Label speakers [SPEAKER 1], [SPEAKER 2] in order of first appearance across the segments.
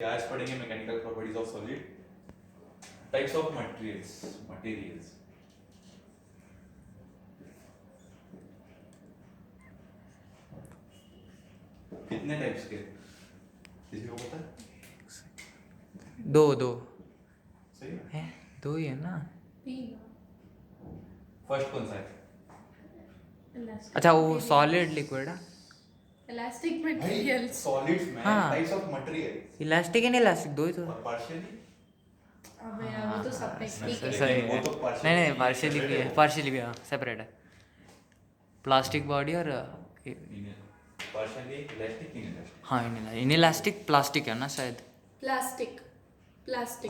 [SPEAKER 1] आज पढ़ेंगे mechanical properties of solid, types of materials. कितने टाइप्स के किसी को पता है?
[SPEAKER 2] दो
[SPEAKER 1] सही
[SPEAKER 2] है, दो ही है ना।
[SPEAKER 1] फर्स्ट कौन सा है?
[SPEAKER 2] अच्छा, वो सॉलिड लिक्विड है।
[SPEAKER 3] Elastic materials.
[SPEAKER 1] सॉलिड्स में
[SPEAKER 2] हाँ।
[SPEAKER 1] Types of material
[SPEAKER 2] elastic and elastic दो ही तो
[SPEAKER 1] और पार्शियली।
[SPEAKER 3] अबे यार वो तो सब टेक्निक है।
[SPEAKER 2] सही
[SPEAKER 1] वो
[SPEAKER 2] है।
[SPEAKER 1] तो partially
[SPEAKER 2] नहीं पार्शियली भी है,
[SPEAKER 1] separate
[SPEAKER 2] पार्शियली भी, हाँ सेपरेट है। प्लास्टिक बॉडी और
[SPEAKER 1] पार्शियली इलास्टिक इनइलास्टिक।
[SPEAKER 2] हाँ इनइलास्टिक प्लास्टिक है ना शायद।
[SPEAKER 3] प्लास्टिक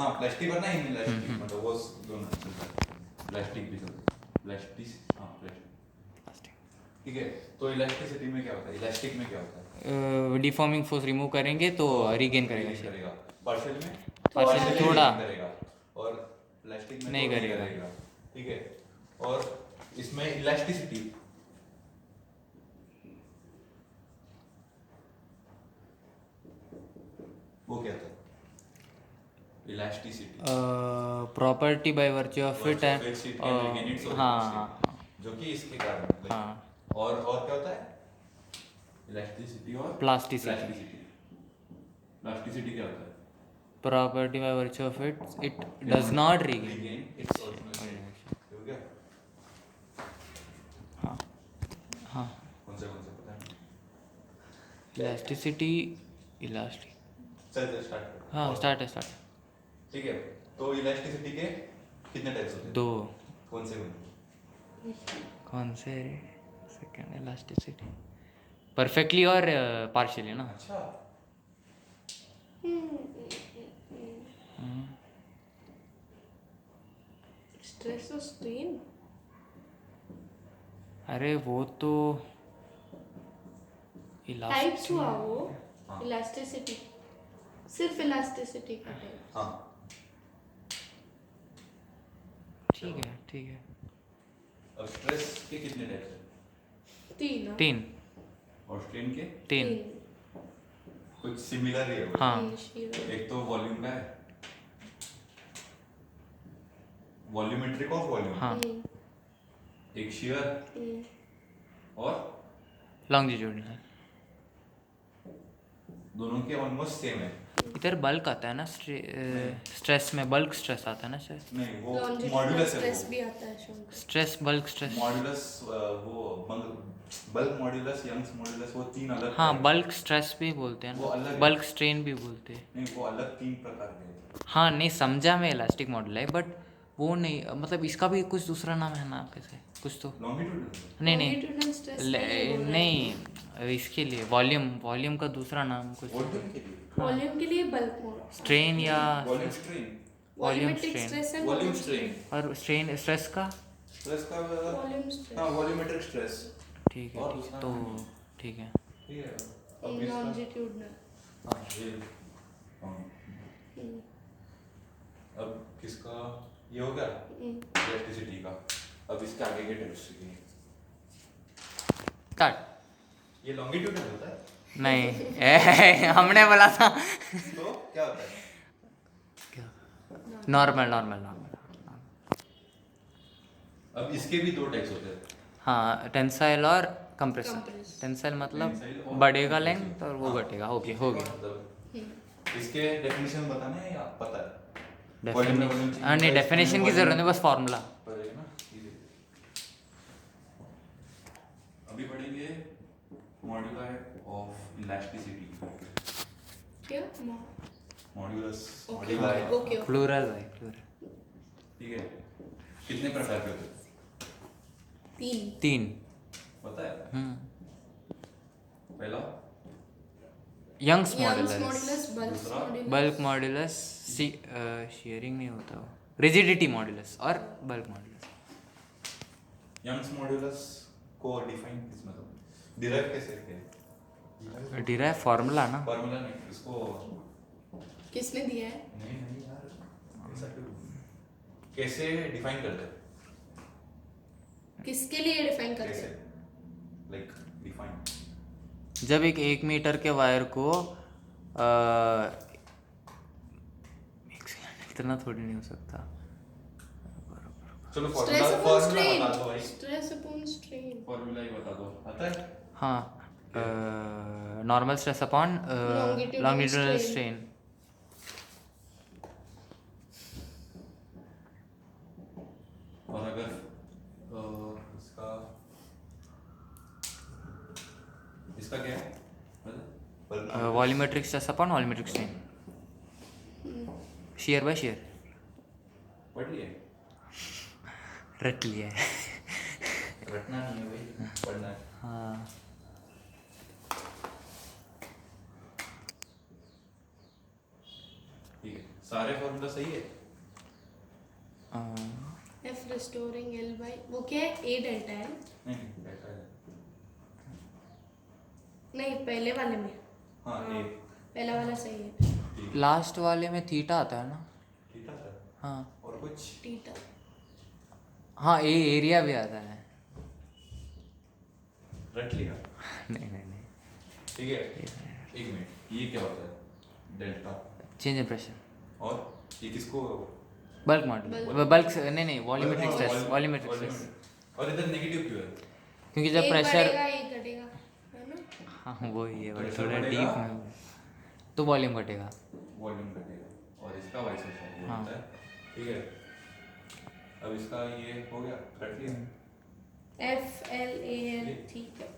[SPEAKER 1] हाँ प्लास्टिक और ना इनइलास्टिक, मतलब वो दोनों चलता है। प्लास्टिक भी चलता है, प्लास्टिक। हाँ प्लास्टिक ठीक है। तो इलास्टिसिटी में क्या होता है, इलास्टिक में क्या होता है?
[SPEAKER 2] डिफॉर्मिंग फोर्स रिमूव करेंगे तो रिगेन करेगा shape।
[SPEAKER 1] करेगा पार्शियल में,
[SPEAKER 2] Partial
[SPEAKER 1] partially
[SPEAKER 2] थोड़ा
[SPEAKER 1] regain करेगा और प्लास्टिक में
[SPEAKER 2] नहीं
[SPEAKER 1] तो
[SPEAKER 2] करेगा।
[SPEAKER 1] ठीक है। और इसमें इलास्टिसिटी वो क्या था? Elasticity
[SPEAKER 2] property by virtue of it है। हाँ
[SPEAKER 1] जो कि इसके कारण
[SPEAKER 2] हाँ।
[SPEAKER 1] और क्या होता है? इलास्टिसिटी और
[SPEAKER 2] प्लास्टिसिटी।
[SPEAKER 1] प्लास्टिसिटी क्या होता है?
[SPEAKER 2] Property by virtue of it does not regain.
[SPEAKER 1] Regain its original shape। हो गया?
[SPEAKER 2] हाँ
[SPEAKER 1] कौन सा पता है?
[SPEAKER 2] Elasticity elastic.
[SPEAKER 1] चल स्टार्ट।
[SPEAKER 2] हाँ स्टार्ट है।
[SPEAKER 1] ठीक है। तो इलास्टिसिटी के कितने टाइप्स होते हैं?
[SPEAKER 2] दो।
[SPEAKER 1] कौन से?
[SPEAKER 2] कौन से? सेकंड इलास्टिसिटी परफेक्टली और पार्शियली ना।
[SPEAKER 1] अच्छा
[SPEAKER 3] स्ट्रेस और स्ट्रेन।
[SPEAKER 2] अरे वो तो
[SPEAKER 3] टाइप्स हुआ वो।
[SPEAKER 1] हाँ।
[SPEAKER 3] इलास्टिसिटी सिर्फ इलास्टिसिटी का टाइप।
[SPEAKER 1] हाँ
[SPEAKER 2] ठीक है।
[SPEAKER 1] अब स्ट्रेस के कितने टाइप्स हैं?
[SPEAKER 2] तीन।
[SPEAKER 1] और स्ट्रेन के
[SPEAKER 2] तीन।
[SPEAKER 1] कुछ सिमिलर ही है वो।
[SPEAKER 2] हाँ।
[SPEAKER 1] एक तो वॉल्यूम का है, वॉल्यूमेट्रिक ऑफ वॉल्यूम।
[SPEAKER 2] हाँ।
[SPEAKER 1] एक शियर और
[SPEAKER 2] लॉन्गिट्यूडिनल।
[SPEAKER 1] दोनों के ऑलमोस्ट सेम है।
[SPEAKER 2] इधर बल्क आता है ना, स्ट्रेस में बल्क स्ट्रेस आता है ना शायद।
[SPEAKER 1] नहीं वो
[SPEAKER 3] लॉन्जिट्यूडनल
[SPEAKER 1] मॉड्यूलस है।
[SPEAKER 3] स्ट्रेस भी आता है शायद।
[SPEAKER 2] Stress bulk stress.
[SPEAKER 1] मॉड्यूलस वो बल्क मॉड्यूलस, यंग्स मॉड्यूलस, वो तीन अलग।
[SPEAKER 2] हाँ बल्क स्ट्रेस भी बोलते हैं
[SPEAKER 1] वो अलग
[SPEAKER 2] ना,
[SPEAKER 1] है।
[SPEAKER 2] बल्क स्ट्रेन भी बोलते हैं।
[SPEAKER 1] नहीं वो अलग तीन प्रकार के हैं।
[SPEAKER 2] हाँ नहीं समझा मैं, इलास्टिक मॉडल है बट वो नहीं, मतलब इसका भी कुछ दूसरा नाम है ना कैसे कुछ तो।
[SPEAKER 1] लॉन्गिट्यूडनल
[SPEAKER 3] Longitudinal stress
[SPEAKER 2] नहीं इसके लिए वॉल्यूम का दूसरा नाम कुछ।
[SPEAKER 1] वॉल्यूम के लिए,
[SPEAKER 3] वॉल्यूम के लिए बल्क मोड।
[SPEAKER 2] स्ट्रेन या
[SPEAKER 1] volume strain,
[SPEAKER 3] volumetric
[SPEAKER 2] strain।
[SPEAKER 3] Stress and
[SPEAKER 1] volume strain.
[SPEAKER 2] और स्ट्रेन स्ट्रेस का।
[SPEAKER 1] स्ट्रेस का
[SPEAKER 3] वॉल्यूम स्ट्रेस।
[SPEAKER 1] हाँ वॉल्यूमेट्रिक स्ट्रेस।
[SPEAKER 2] ठीक है
[SPEAKER 1] और दूसरा
[SPEAKER 2] तो
[SPEAKER 1] नाम है।
[SPEAKER 2] ठीक है।
[SPEAKER 1] ठीक है। अब इसका
[SPEAKER 3] लॉन्जिट्यूडनल।
[SPEAKER 1] हाँ ये हाँ। अब किसका ये हो गया इलेक्ट्रिसिटी का। अब इसके आगे के टाइप्स सीखेंगे।
[SPEAKER 2] स्टार्ट।
[SPEAKER 1] ये लॉन्गिट्यूडनल होता है
[SPEAKER 2] नहीं हमने बोला था।
[SPEAKER 1] तो क्या होता है?
[SPEAKER 2] नॉर्मल।
[SPEAKER 1] अब इसके भी दो टाइप्स होते हैं।
[SPEAKER 2] हाँ टेंसाइल और कंप्रेसर।
[SPEAKER 3] Compressor।
[SPEAKER 2] टेंसाइल मतलब
[SPEAKER 1] Tensile और
[SPEAKER 2] बढ़ेगा
[SPEAKER 1] compressive।
[SPEAKER 2] लेंथ और वो
[SPEAKER 1] हाँ।
[SPEAKER 2] घटेगा। हो गया
[SPEAKER 1] मतलब इसके डेफिनेशन बताना है या पता है?
[SPEAKER 2] डेफिनेशन। हाँ नहीं डेफिनेशन की जरूरत नहीं, बस फॉर्मूला।
[SPEAKER 1] पढ़ेगा ना इजी। अभी पढ़ेंगे मॉड्यूलाई ऑफ इलास्टिसिटी।
[SPEAKER 3] क्या?
[SPEAKER 1] Modulus
[SPEAKER 3] okay
[SPEAKER 1] moduli.
[SPEAKER 3] Okay.
[SPEAKER 2] Plural है प्लूरल।
[SPEAKER 1] ठीक है। कितने प्रकार के होते हैं?
[SPEAKER 2] तीन।
[SPEAKER 1] पता है? पहला
[SPEAKER 2] Young's
[SPEAKER 3] Young's
[SPEAKER 2] modulus.
[SPEAKER 3] Modulus, bulk
[SPEAKER 1] दूसरा?
[SPEAKER 3] मॉडुलस।
[SPEAKER 2] बल्क मॉडुलस शेयरिंग नहीं होता वो, रिजिडिटी मॉडुलस और बल्क मॉडुलस।
[SPEAKER 1] यंग्स मॉड्यूलस को डिफाइन किस मतलब डिराइव कैसे करते हैं?
[SPEAKER 2] डिराइव फार्मूला ना।
[SPEAKER 1] फार्मूला नहीं, इसको
[SPEAKER 3] किसने दिया है?
[SPEAKER 1] नहीं यार ऐसा क्यों? कैसे डिफाइन करते हैं?
[SPEAKER 3] किसके लिए डिफाइन करते
[SPEAKER 1] कैसे
[SPEAKER 3] हैं?
[SPEAKER 1] Like define?
[SPEAKER 2] जब एक मीटर के वायर को इतना थोड़ी नहीं हो सकता।
[SPEAKER 1] चलो
[SPEAKER 3] stress
[SPEAKER 1] formula
[SPEAKER 3] upon
[SPEAKER 1] formula
[SPEAKER 3] strain,
[SPEAKER 1] बता दो भाई,
[SPEAKER 3] स्ट्रेस अपॉन स्ट्रेन,
[SPEAKER 1] फॉर्मूला ही बता दो, आता है?
[SPEAKER 2] हाँ, normal stress upon
[SPEAKER 3] Longitudinal
[SPEAKER 2] longitudinal
[SPEAKER 3] strain.
[SPEAKER 2] Strain.
[SPEAKER 1] और अगर इसका इसका क्या है?
[SPEAKER 2] Volumetric stress upon volumetric strain, shear by shear.
[SPEAKER 1] पढ़ लिया?
[SPEAKER 2] रट लिया है।
[SPEAKER 1] रटना नहीं है भाई, पढ़ना है।
[SPEAKER 2] हाँ,
[SPEAKER 1] ठीक है, सारे फॉर्मूला सही है?
[SPEAKER 3] F restoring L by वो क्या है, A डेल्टा है ना?
[SPEAKER 1] नहीं बैठा है।
[SPEAKER 3] नहीं पहले वाले में,
[SPEAKER 1] हाँ
[SPEAKER 3] हाँ,
[SPEAKER 1] ए
[SPEAKER 3] पहला वाला सही है।
[SPEAKER 1] ठीक
[SPEAKER 2] लास्ट वाले में थीटा आता है ना?
[SPEAKER 1] ठीक है।
[SPEAKER 2] हाँ
[SPEAKER 1] और कुछ?
[SPEAKER 3] थीटा,
[SPEAKER 2] हाँ, ए एरिया भी आता है।
[SPEAKER 1] रट लिया?
[SPEAKER 2] नहीं नहीं नहीं,
[SPEAKER 1] ठीक है, एक मिनट, ये क्या होता है? डेल्टा।
[SPEAKER 2] चेंज इन प्रेशर,
[SPEAKER 1] और ये किसको?
[SPEAKER 2] बल्क मॉडल, बल्क नहीं नहीं, वॉल्यूमेट्रिक स्ट्रेस, वॉल्यूमेट्रिक स्ट्रेस।
[SPEAKER 1] और इधर नेगेटिव क्यों है?
[SPEAKER 2] क्योंकि जब
[SPEAKER 3] एक
[SPEAKER 2] प्रेशर,
[SPEAKER 3] बढ़ेगा एक घटेगा, है ना?
[SPEAKER 2] हाँ वो ही है भाई,
[SPEAKER 1] प्रेशर
[SPEAKER 2] थोड़ा
[SPEAKER 1] बढ़ेगा।
[SPEAKER 2] डीप में तो वॉल्यूम घटेगा।
[SPEAKER 1] वॉल्यूम घटेगा और इसका वाइस वर्सा
[SPEAKER 2] हाँ।
[SPEAKER 1] होता है। ठीक है, अब इसका ये हो गया, रट लिया?
[SPEAKER 3] F L A L, ठीक है।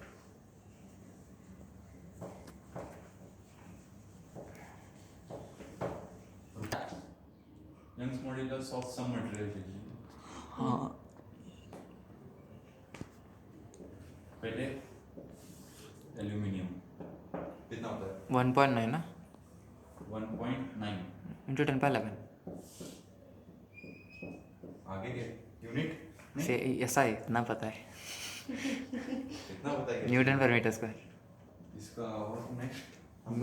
[SPEAKER 1] Young's modulus of some material.
[SPEAKER 2] हाँ,
[SPEAKER 1] पहले एल्यूमिनियम कितना होता है?
[SPEAKER 2] 1.9 ना,
[SPEAKER 1] 1.9
[SPEAKER 2] इंटू 10⁻11
[SPEAKER 1] आगे के यूनिट
[SPEAKER 2] से, ऐसा ही इतना पता है,
[SPEAKER 1] कितना होता है?
[SPEAKER 2] न्यूटन पर मीटर स्क्वायर।
[SPEAKER 1] इसका और नेक्स्ट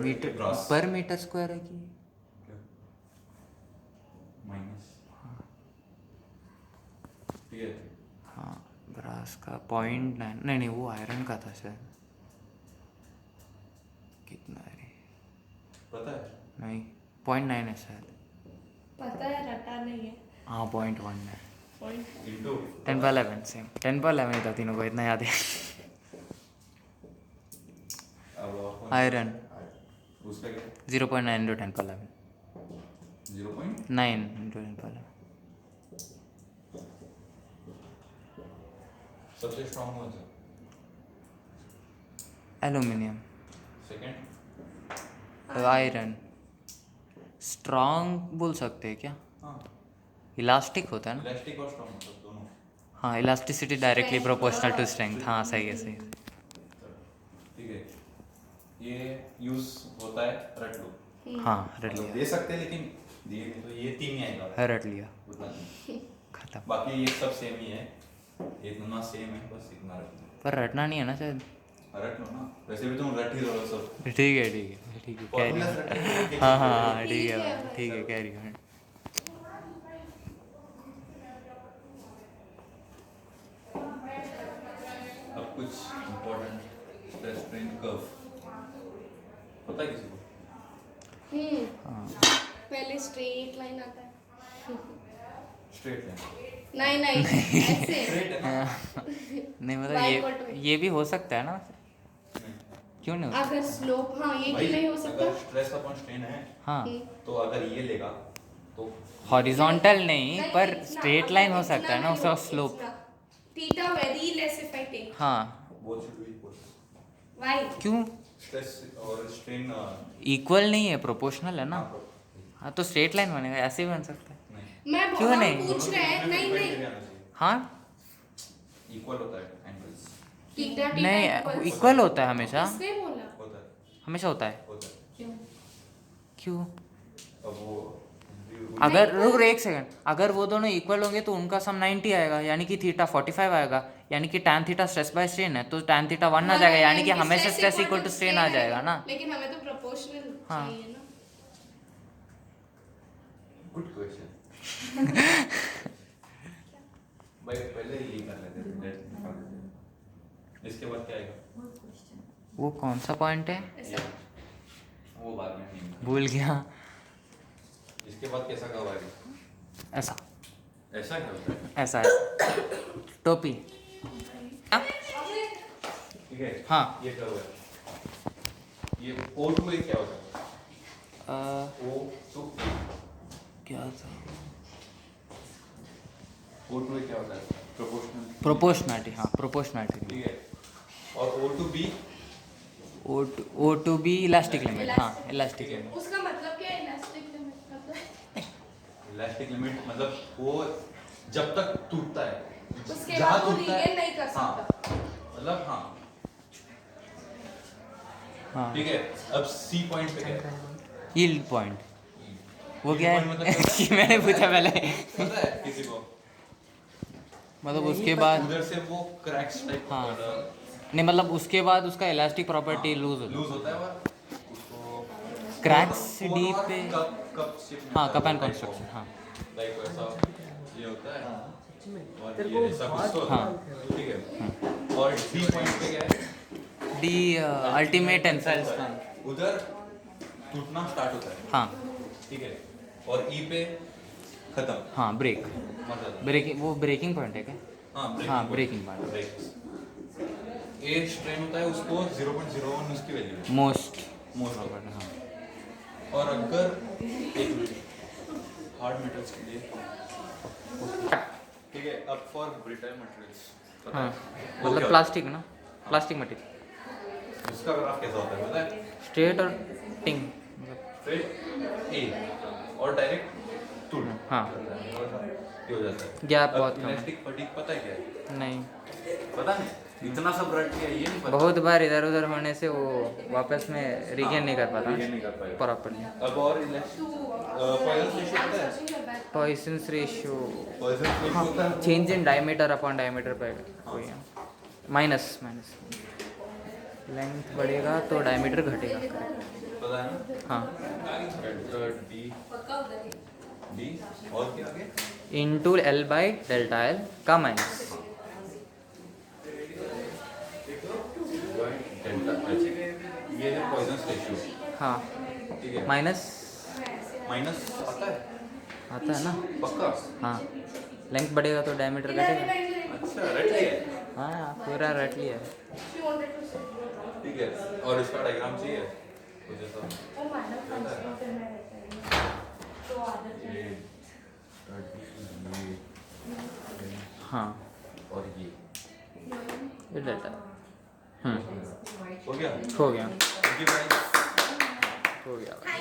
[SPEAKER 2] मीटर
[SPEAKER 1] ब्रास
[SPEAKER 2] पर मीटर स्क्वायर है कि
[SPEAKER 1] माइनस, ठीक है।
[SPEAKER 2] हाँ, ब्रास का 0.9, नहीं नहीं वो आयरन का था शायद। कितना है रे?
[SPEAKER 1] पता है?
[SPEAKER 2] नहीं, 0.9 है शायद।
[SPEAKER 3] पता है, रटा नहीं है।
[SPEAKER 2] हाँ 0.1 है।
[SPEAKER 3] पॉइंट
[SPEAKER 1] इनटू
[SPEAKER 2] 10⁻11 सेम, 10⁻11 ही था तीनों को, इतना याद है।
[SPEAKER 1] अब और
[SPEAKER 2] आयरन
[SPEAKER 1] उसका क्या?
[SPEAKER 2] 0.9 इंटू 10⁻11,
[SPEAKER 1] 0.9
[SPEAKER 2] इंटू 10⁻11।
[SPEAKER 1] सबसे स्ट्रॉन्ग कौन सा?
[SPEAKER 2] Aluminium,
[SPEAKER 1] second
[SPEAKER 2] iron. स्ट्रॉन्ग बोल सकते हैं क्या?
[SPEAKER 1] हाँ,
[SPEAKER 2] इलास्टिक होता है ना?
[SPEAKER 1] इलास्टिक और स्ट्रॉन्ग मतलब दोनों।
[SPEAKER 2] हाँ, elasticity directly
[SPEAKER 3] Strength,
[SPEAKER 2] proportional to
[SPEAKER 3] हाँ।
[SPEAKER 2] स्ट्रेंथ। हाँ सही है, सही है।
[SPEAKER 1] ठीक है, ये यूज होता है, रट लो।
[SPEAKER 2] हाँ रट
[SPEAKER 1] मतलब
[SPEAKER 2] लिया,
[SPEAKER 1] दे सकते हैं लेकिन दिए नहीं तो ये तीन ही आएगा,
[SPEAKER 2] है रट लिया,
[SPEAKER 1] उतना नहीं।
[SPEAKER 2] खत्म।
[SPEAKER 1] बाकी ये सब सेम ही है, इतना सेम है, बस इतना रट लो।
[SPEAKER 2] पर रटना नहीं है ना शायद।
[SPEAKER 1] रट लो ना, वैसे भी तुम रट ही रहो सब।
[SPEAKER 2] ठीक है ठीक है ठीक है, कैरी।
[SPEAKER 1] Formulas रट लो, एक-एक
[SPEAKER 2] हाँ हाँ
[SPEAKER 1] चीज़
[SPEAKER 2] हाँ, ठीक
[SPEAKER 3] ठीक
[SPEAKER 2] है
[SPEAKER 3] है
[SPEAKER 2] भाई,
[SPEAKER 3] भाई।
[SPEAKER 2] ठीक है, कैरी ऑन।
[SPEAKER 1] अब कुछ इम्पोर्टेंट स्ट्रेस स्ट्रेन कर्व पता है किसी को?
[SPEAKER 2] हाँ,
[SPEAKER 3] पहले स्ट्रेट लाइन आता है।
[SPEAKER 1] स्ट्रेट लाइन,
[SPEAKER 3] नहीं नहीं ऐसे।
[SPEAKER 1] स्ट्रेट है ना?
[SPEAKER 2] नहीं मतलब
[SPEAKER 3] Bicot में।
[SPEAKER 2] ये भी हो सकता है ना?
[SPEAKER 1] नहीं।
[SPEAKER 2] क्यों नहीं हो
[SPEAKER 3] अगर स्लोप, हाँ ये
[SPEAKER 1] भाई,
[SPEAKER 3] क्यों नहीं हो सकता?
[SPEAKER 1] अगर स्ट्रेस अपॉन स्ट्रेन है
[SPEAKER 2] सकता? हाँ,
[SPEAKER 1] तो अगर ये लेगा तो
[SPEAKER 2] हॉरिजॉन्टल नहीं, पर
[SPEAKER 3] इतना,
[SPEAKER 2] स्ट्रेट
[SPEAKER 3] अगर
[SPEAKER 2] लाइन हो
[SPEAKER 3] इतना
[SPEAKER 2] सकता है ना
[SPEAKER 3] नहीं
[SPEAKER 2] उसका
[SPEAKER 3] हो,
[SPEAKER 2] स्लोप।
[SPEAKER 3] इतना। Theta very less if I take.
[SPEAKER 2] हाँ,
[SPEAKER 1] both should be equal.
[SPEAKER 3] Why?
[SPEAKER 2] क्यों?
[SPEAKER 1] स्ट्रेस और स्ट्रेन
[SPEAKER 2] इक्वल नहीं है, प्रोपोर्शनल है ना। हाँ तो स्ट्रेट लाइन बनेगा, ऐसे भी बन सकता है।
[SPEAKER 1] नहीं,
[SPEAKER 3] मैं
[SPEAKER 2] क्यों
[SPEAKER 3] हम
[SPEAKER 2] नहीं?
[SPEAKER 3] पूछ रहे हैं, नहीं नहीं
[SPEAKER 2] हाँ
[SPEAKER 1] इक्वल होता है एंगल्स,
[SPEAKER 3] थीटा थीटा
[SPEAKER 2] नहीं, इक्वल होता है हमेशा,
[SPEAKER 3] किसने बोला?
[SPEAKER 1] होता है,
[SPEAKER 2] हमेशा होता है।
[SPEAKER 1] होता है।
[SPEAKER 3] क्यों?
[SPEAKER 2] क्यों?
[SPEAKER 1] अब वो
[SPEAKER 2] अगर रुक रे एक सेकंड, अगर वो दोनों इक्वल होंगे तो उनका सम 90 आएगा, यानी कि थीटा 45 आएगा, यानी कि tan theta stress by strain है तो tan थीटा 1 आ जाएगा, यानी कि हमेशा स्ट्रेस इक्वल टू स्ट्रेन आ जाएगा ना।
[SPEAKER 3] लेकिन हमें तो प्रोपोर्शनल
[SPEAKER 2] हाँ।
[SPEAKER 3] चाहिए ना।
[SPEAKER 1] Good question. भाई पहले ये कर लेते हैं, लेट निकाल देते हैं। इसके बाद क्या आएगा?
[SPEAKER 2] वो कौन सा पॉइंट है?
[SPEAKER 3] ऐसा
[SPEAKER 1] वो बाद में नहीं,
[SPEAKER 2] भूल गया।
[SPEAKER 1] इसके बाद कैसा कर्व आएगा?
[SPEAKER 2] ऐसा
[SPEAKER 1] ऐसा क्या होता है?
[SPEAKER 2] ऐसा ऐसा टोपी हाँ?
[SPEAKER 1] ठीक है
[SPEAKER 2] हाँ
[SPEAKER 1] ये क्या हुआ? ये O2A क्या होता है? O2A
[SPEAKER 2] क्या था
[SPEAKER 1] O2A क्या होता है? प्रोपोर्शनल।
[SPEAKER 2] प्रोपोर्शनैलिटी हाँ प्रोपोर्शनैलिटी
[SPEAKER 1] ठीक है और O2B
[SPEAKER 2] O to B elastic limit हाँ इलास्टिक लिमिट
[SPEAKER 3] उसका मतलब क्या है इलास्टिक लिमिट मतलब?
[SPEAKER 1] इलास्टिक लिमिट मतलब वो जब तक टूटता है
[SPEAKER 3] उसके
[SPEAKER 1] जहाँ
[SPEAKER 3] बाद वो
[SPEAKER 1] टूटता है,
[SPEAKER 3] रीगेन नहीं कर
[SPEAKER 1] हाँ
[SPEAKER 3] सकता।
[SPEAKER 1] मतलब हाँ
[SPEAKER 2] हाँ
[SPEAKER 1] ठीक है। अब C पॉइंट पे क्या है?
[SPEAKER 2] यील्ड पॉइंट वो
[SPEAKER 1] Yield
[SPEAKER 2] क्या
[SPEAKER 1] point मतलब क्या
[SPEAKER 2] है
[SPEAKER 1] होता है?
[SPEAKER 2] मैंने पूछा पहले
[SPEAKER 1] पता है किसी को?
[SPEAKER 2] मतलब उसके बाद
[SPEAKER 1] उधर से वो क्रैक्स टाइप
[SPEAKER 2] हाँ नहीं मतलब उसके बाद उसका इलास्टिक प्रॉपर्टी लूज होता
[SPEAKER 1] लूज होता है और उसको
[SPEAKER 2] क्रैक्स
[SPEAKER 1] cone
[SPEAKER 2] डी
[SPEAKER 1] और
[SPEAKER 2] पे
[SPEAKER 1] कप शेप में
[SPEAKER 2] हाँ
[SPEAKER 1] आता है,
[SPEAKER 2] cup and
[SPEAKER 1] type
[SPEAKER 2] construction
[SPEAKER 1] of-
[SPEAKER 2] हाँ
[SPEAKER 1] लाइक वैसा ये होता है और ये ऐसा कुछ तो होता है,
[SPEAKER 2] हाँ।
[SPEAKER 1] ठीक है। और D पॉइंट पे क्या है?
[SPEAKER 2] डी अल्टीमेट टेंसाइल स्ट्रेंथ
[SPEAKER 1] उधर टूटना स्टार्ट होता है,
[SPEAKER 2] हाँ
[SPEAKER 1] ठीक है। और E पे खत्म,
[SPEAKER 2] हाँ ब्रेक
[SPEAKER 1] मतलब
[SPEAKER 2] ब्रेकिंग वो ब्रेकिंग पॉइंट है क्या हाँ, breaking point.
[SPEAKER 1] ए स्ट्रेन होता है उसको 0.01 उसकी वैल्यू है
[SPEAKER 2] मोस्ट
[SPEAKER 1] मोस्ट
[SPEAKER 2] हाँ
[SPEAKER 1] और अगर एक हार्ड मेटल्स के लिए ठीक है। अब फॉर ब्रिटल मटेरियल्स
[SPEAKER 2] हाँ मतलब प्लास्टिक ना प्लास्टिक मटेरियल
[SPEAKER 1] उसका ग्राफ कैसा होता है पता है?
[SPEAKER 2] स्ट्रेट और टिंग
[SPEAKER 1] फिर ए और डायरेक्ट टूट
[SPEAKER 2] हाँ
[SPEAKER 1] ये हो जाता है।
[SPEAKER 2] गैप बहुत कम है
[SPEAKER 1] इलास्टिक फटीग पता है क्या है?
[SPEAKER 2] नहीं
[SPEAKER 1] पता नहीं इतना सब रट लिया ये नहीं पता।
[SPEAKER 2] बहुत बार इधर उधर होने से वो वापस में रिगेन नहीं कर पाता
[SPEAKER 1] Regain नहीं कर पाएगा।
[SPEAKER 2] प्रॉपर्ली
[SPEAKER 1] अब और इलास्टिक पॉइजन रेशियो पता है?
[SPEAKER 2] पॉइसंस रेशियो
[SPEAKER 1] पॉइजन रेशियो होता है
[SPEAKER 2] change in diameter upon diameter पे कोई है माइनस माइनस लेंथ बढ़ेगा तो डायमीटर घटेगा
[SPEAKER 1] पता है ना?
[SPEAKER 2] हाँ
[SPEAKER 1] डी डी और क्या आगे?
[SPEAKER 2] Into L by delta L का माइनस
[SPEAKER 1] डेल्टा एच ये है पॉइजन रेशियो,
[SPEAKER 2] हाँ
[SPEAKER 1] ठीक है।
[SPEAKER 2] माइनस
[SPEAKER 1] माइनस आता है
[SPEAKER 2] आता है ना
[SPEAKER 1] पक्का?
[SPEAKER 2] हाँ लेंथ बढ़ेगा तो डायमीटर घटेगा
[SPEAKER 1] अच्छा रट लिया है?
[SPEAKER 2] हाँ पूरा रट लिया है
[SPEAKER 1] ठीक है। और इसका डायग्राम चाहिए मुझे तो ये
[SPEAKER 2] हाँ
[SPEAKER 1] और ये
[SPEAKER 2] ये डेल्टा
[SPEAKER 1] हो गया
[SPEAKER 2] हो गया
[SPEAKER 1] इनकी वैल्यू